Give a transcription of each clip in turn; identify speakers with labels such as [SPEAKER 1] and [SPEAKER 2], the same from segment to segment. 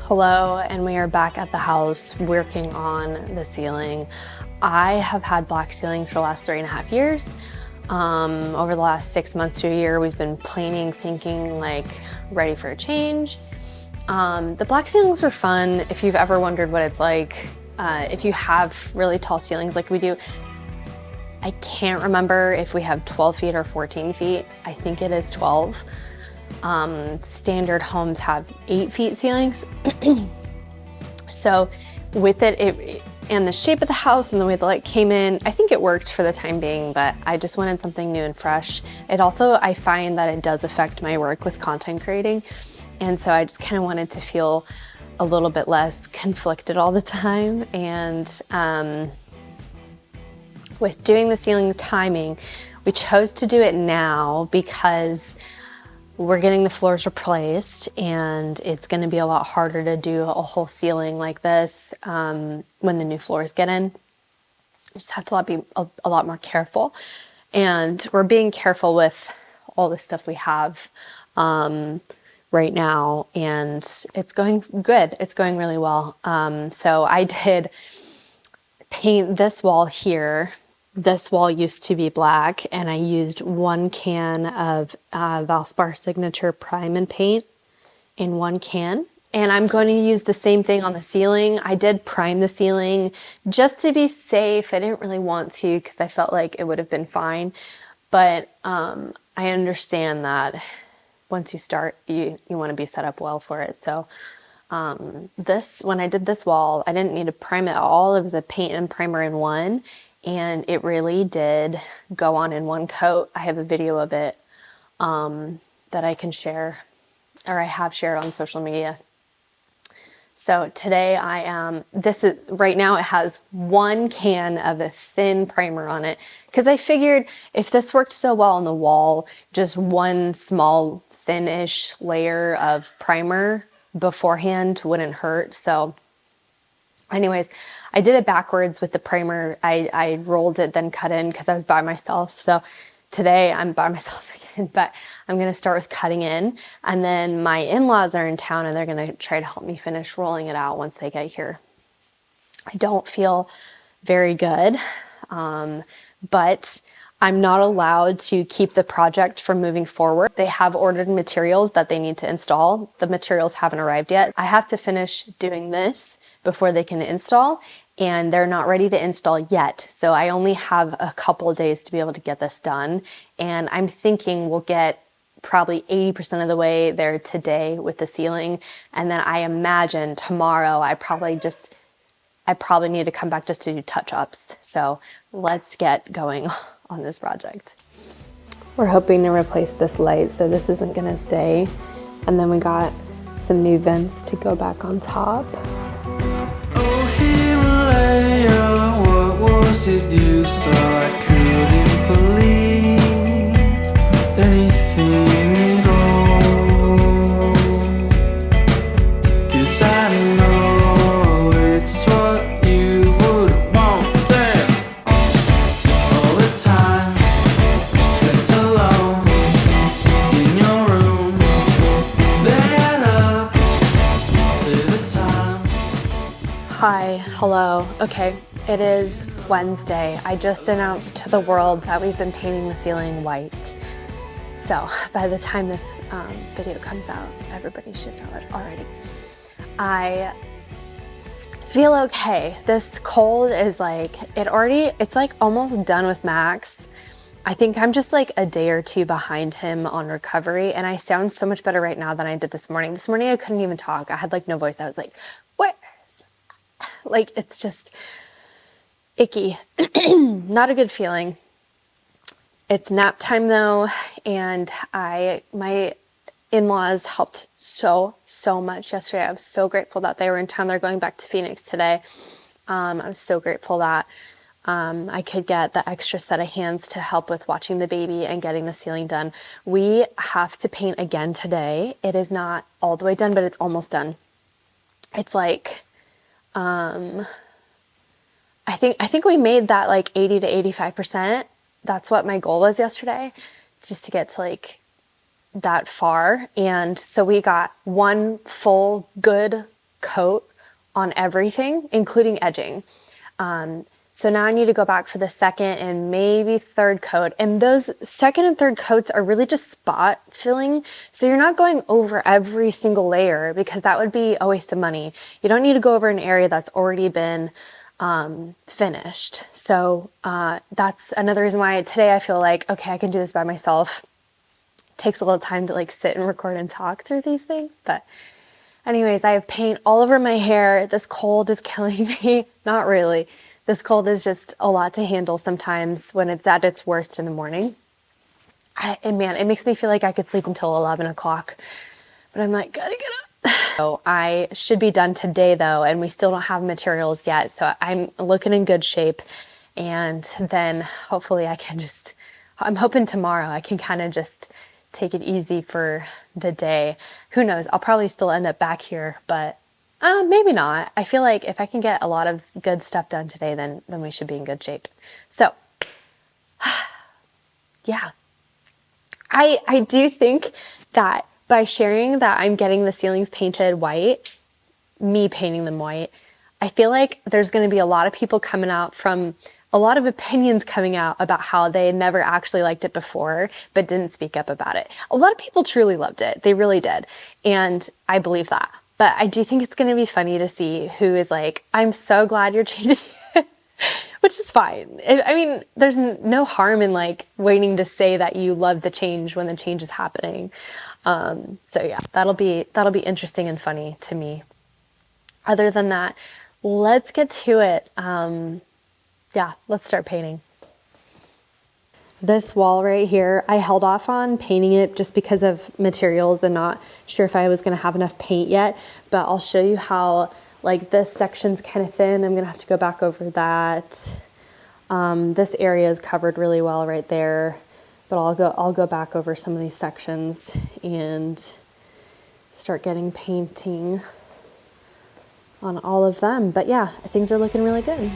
[SPEAKER 1] Hello, and we are back at the house working on the ceiling. I have had black ceilings for the last 3.5 years. Over the last 6 months to a year, we've been planning, thinking, like, ready for a change. The black ceilings were fun. If you've ever wondered what it's like, if you have really tall ceilings like we do, I can't remember if we have 12 feet or 14 feet. I think it is 12. Standard homes have 8 feet ceilings. So with it and the shape of the house and the way the light came in, I think it worked for the time being, but I just wanted something new and fresh. It also, I find that it does affect my work with content creating. And so I just kind of wanted to feel a little bit less conflicted all the time. And with doing the ceiling timing, we chose to do it now because we're getting the floors replaced and it's going to be a lot harder to do a whole ceiling like this when the new floors get in. Just have to be a lot more careful, and we're being careful with all the stuff we have right now, and it's going good. It's going really well. So I did paint this wall here. This wall used to be black, and I used 1 can of Valspar Signature Prime and Paint in 1 can. And I'm going to use the same thing on the ceiling. I did prime the ceiling just to be safe. I didn't really want to because I felt like it would have been fine. But I understand that once you start, you want to be set up well for it. So when I did this wall, I didn't need to prime it at all. It was a paint and primer in one. And it really did go on in one coat. I have a video of it that I can share, or I have shared on social media. So today right now it has 1 can of a thin primer on it, because I figured if this worked so well on the wall, just 1 small thin-ish layer of primer beforehand wouldn't hurt. So anyways, I did it backwards with the primer. I rolled it, then cut in because I was by myself. So today I'm by myself again, but I'm going to start with cutting in. And then my in-laws are in town and they're going to try to help me finish rolling it out once they get here. I don't feel very good, but I'm not allowed to keep the project from moving forward. They have ordered materials that they need to install. The materials haven't arrived yet. I have to finish doing this before they can install, and they're not ready to install yet. So I only have a couple of days to be able to get this done. And I'm thinking we'll get probably 80% of the way there today with the ceiling. And then I imagine tomorrow I probably need to come back just to do touch-ups. So let's get going on this project. We're hoping to replace this light, so this isn't gonna stay. And then we got some new vents to go back on top.
[SPEAKER 2] Oh, Himalaya, what was it you saw? I couldn't believe anything at all. 'Cause I know it's what you would want all the time. Spent alone in your room, then up to the time.
[SPEAKER 1] Hi, hello. Okay, it is Wednesday. I just announced to the world that we've been painting the ceiling white. So by the time this video comes out, everybody should know it already. I feel okay. This cold is it's like almost done with Max. I think I'm just like a day or 2 behind him on recovery, and I sound so much better right now than I did this morning. This morning I couldn't even talk. I had like no voice. I was like, it's just icky. Not a good feeling. It's nap time though, and my in-laws helped so much yesterday. I was so grateful that they were in town. They're going back to Phoenix today. I was so grateful that I could get the extra set of hands to help with watching the baby and getting the ceiling done. We have to paint again today. It is not all the way done, but it's almost done. It's like, I think we made that like 80 to 85%. That's what my goal was yesterday, just to get to like that far. And so we got one full good coat on everything, including edging. So now I need to go back for the second and maybe third coat. And those second and third coats are really just spot filling. So you're not going over every single layer because that would be a waste of money. You don't need to go over an area that's already been finished. So that's another reason why today I feel like, okay, I can do this by myself. It takes a little time to like sit and record and talk through these things. But anyways, I have paint all over my hair. This cold is killing me. Not really. This cold is just a lot to handle sometimes when it's at its worst in the morning. And man, it makes me feel like I could sleep until 11 o'clock. But I'm like, gotta get up. So I should be done today though, and we still don't have materials yet. So I'm looking in good shape. And then hopefully I'm hoping tomorrow I can kind of just take it easy for the day. Who knows? I'll probably still end up back here, but maybe not. I feel like if I can get a lot of good stuff done today, then we should be in good shape. So, yeah. I do think that by sharing that I'm getting the ceilings painted white, me painting them white, I feel like there's going to be a lot of people coming out from a lot of opinions coming out about how they never actually liked it before, but didn't speak up about it. A lot of people truly loved it. They really did. And I believe that. But I do think it's going to be funny to see who is like, I'm so glad you're changing it, which is fine. I mean, there's no harm in like waiting to say that you love the change when the change is happening. So yeah, that'll be interesting and funny to me. Other than that, let's get to it. Yeah, let's start painting. This wall right here, I held off on painting it just because of materials and not sure if I was gonna have enough paint yet, but I'll show you how like this section's kind of thin. I'm gonna have to go back over that. This area is covered really well right there, but I'll go back over some of these sections and start getting painting on all of them. But yeah, things are looking really good.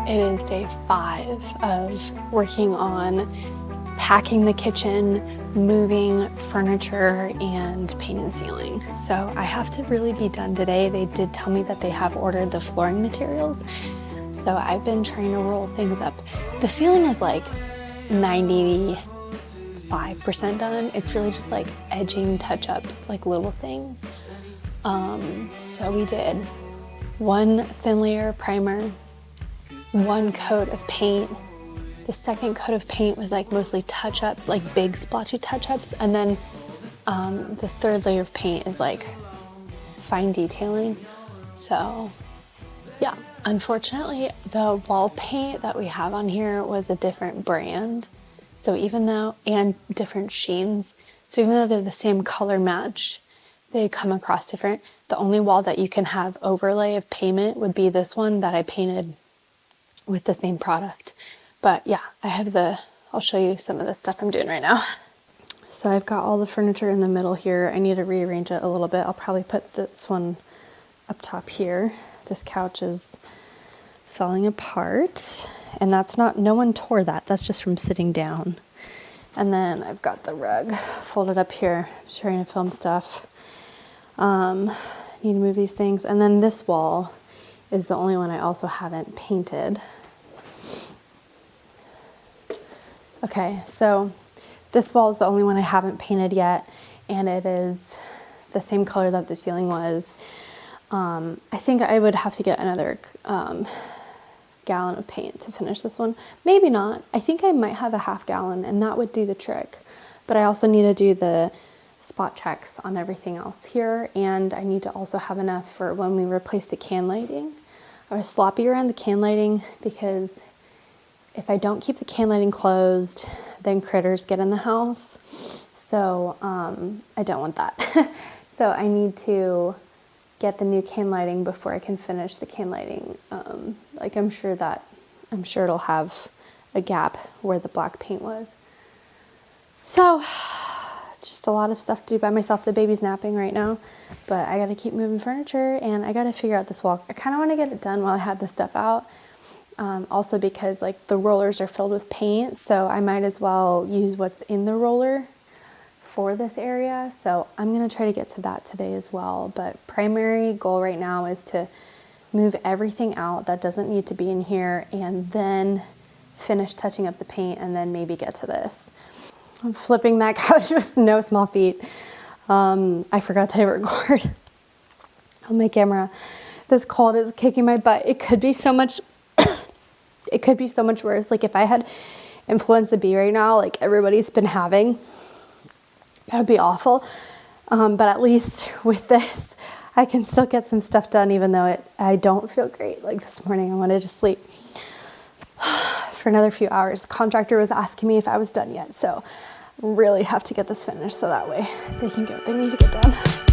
[SPEAKER 1] It is day 5 of working on packing the kitchen, moving furniture, and painting ceiling. So I have to really be done today. They did tell me that they have ordered the flooring materials. So I've been trying to roll things up. The ceiling is like 95% done. It's really just like edging touch-ups, like little things. So we did 1 thin layer of primer, 1 coat of paint. The second coat of paint was like mostly touch-up, like big splotchy touch-ups. And then the third layer of paint is like fine detailing. So yeah, unfortunately the wall paint that we have on here was a different brand. So even though, and different sheens. So even though they're the same color match, they come across different. The only wall that you can have overlay of payment would be this one that I painted with the same product. But yeah, I'll show you some of the stuff I'm doing right now. So I've got all the furniture in the middle here. I need to rearrange it a little bit. I'll probably put this one up top here. This couch is falling apart, and no one tore that. That's just from sitting down. And then I've got the rug folded up here. I'm just trying to film stuff. Need to move these things. And then this wall is the only one I also haven't painted. Okay, so this wall is the only one I haven't painted yet, and it is the same color that the ceiling was. I think I would have to get another gallon of paint to finish this one. Maybe not. I think I might have a half gallon, and that would do the trick. But I also need to do the spot checks on everything else here, and I need to also have enough for when we replace the can lighting. I was sloppy around the can lighting because if I don't keep the can lighting closed, then critters get in the house. So I don't want that. So I need to get the new cane lighting before I can finish the cane lighting. Like I'm sure it'll have a gap where the black paint was. So it's just a lot of stuff to do by myself. The baby's napping right now, but I got to keep moving furniture and I got to figure out this wall. I kind of want to get it done while I have this stuff out. Also because like the rollers are filled with paint, so I might as well use what's in the roller for this area. So I'm going to try to get to that today as well. But primary goal right now is to move everything out that doesn't need to be in here and then finish touching up the paint and then maybe get to this. I'm flipping that couch with no small feet. I forgot to hit record on my camera. This cold is kicking my butt. It could be so much it could be so much worse. Like if I had influenza B right now, like everybody's been having, that would be awful. But at least with this, I can still get some stuff done even though I don't feel great. Like this morning I wanted to sleep for another few hours. The contractor was asking me if I was done yet, so really have to get this finished so that way they can get what they need to get done.